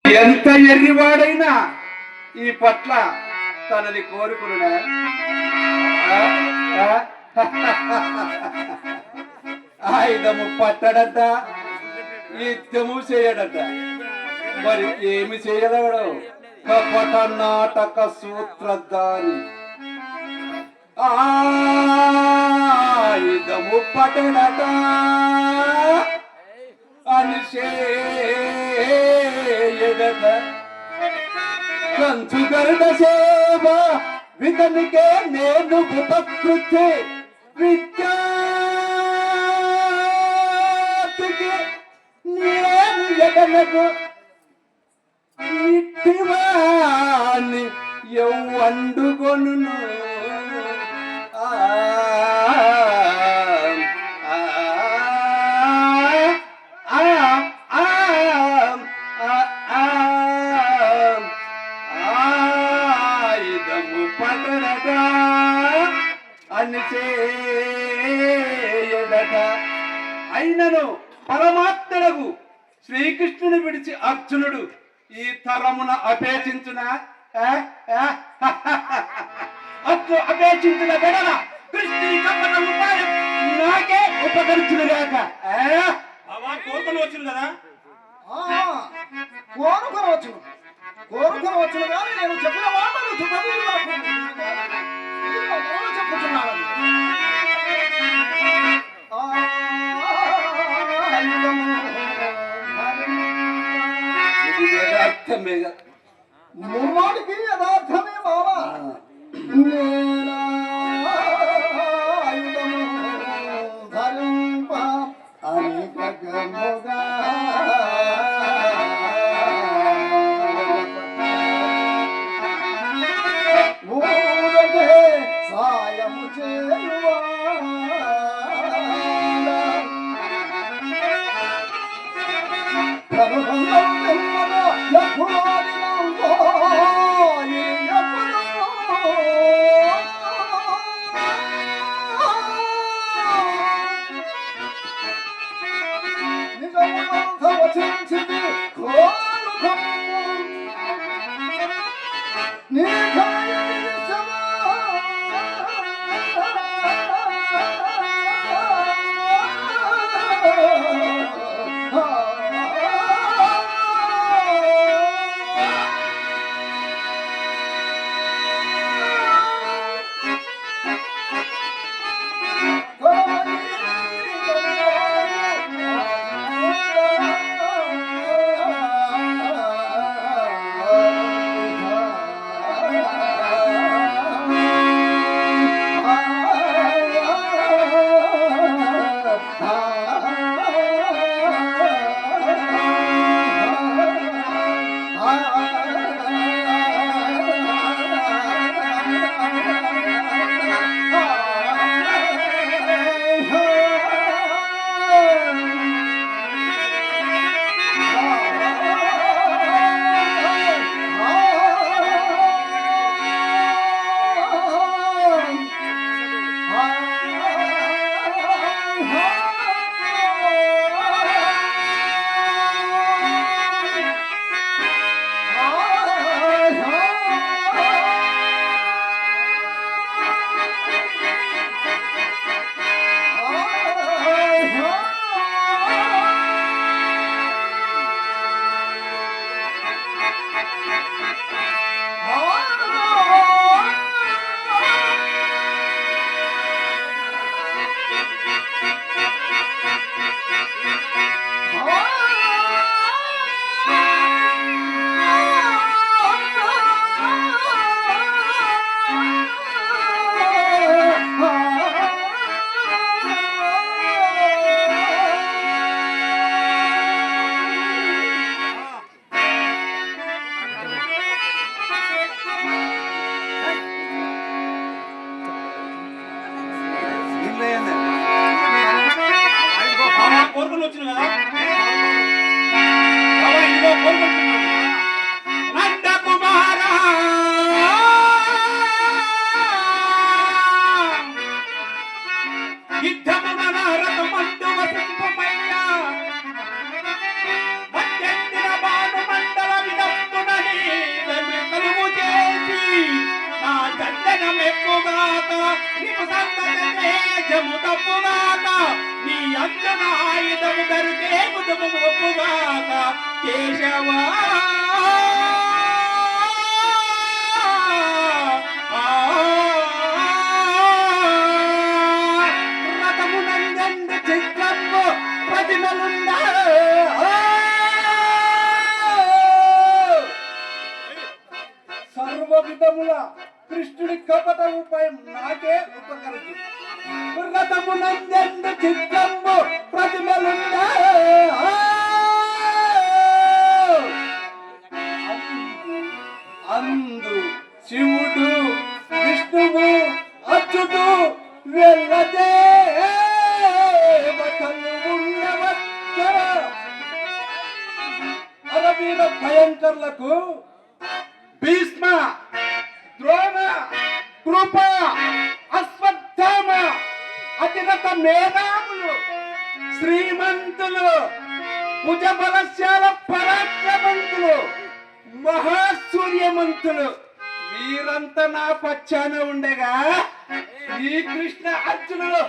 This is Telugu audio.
ఎంత ఎర్రివాడైనా ఈ పట్ల తనని కోరుకున్నా ఆయుధము పట్టడట యుద్ధము చేయడట. మరి ఏమి చేయగలడు? కపట నాటక సూత్రధారి ఆయుధము పట్టడట అనిషేయడట. కంచుగరుడ సేవ వితనికే నేను ఉపకృతి విద్యార్థికి నేను ఎగనకు ఇట్టివాణి ఎవ్వండుకొను. అయినను పరమాత్మకు శ్రీకృష్ణుని విడిచి అర్జునుడు ఈ తరమున అపేక్షించిన అపేక్షించిన వెడల నాకే ఉపకరించును గాక. కోరుకొని వచ్చును కదా, కోరుకోవచ్చును కానీ నేను చెప్పిన మాటలు చెప్పుతున్నాను. ముమ్మాటికి యథార్థమే బావా. ఆయుధము ధరింప అనేకముగా ఊరకే సాయము చేయువా. నీకు సంతతే జము తప్పుగాక నీ అంజన ఆయుధము దొరికే ముదుము ఒప్పుగాక కేశవా రథమునందెందు చిత్రము ప్రతిమలుండా సర్వ విధముల కృష్ణుడి కపట ఉపాయం నాకే ఉపకరించు. రథమునందెందు చిత్రము ప్రతిమలుండా అందు శివుడు విష్ణువు అచ్యుడు వెళ్ళదే అరవీర భయంకర్లకు భీష్మ ద్రోణ కృప అశ్వత్థామ అతిరథ మేధావులు శ్రీమంతులు భుజబలశాల పరాక్రమంతులు మహాసూర్యమంతులు వీరంతా నా పచ్చాన ఉండగా ఈ కృష్ణ అర్జునులు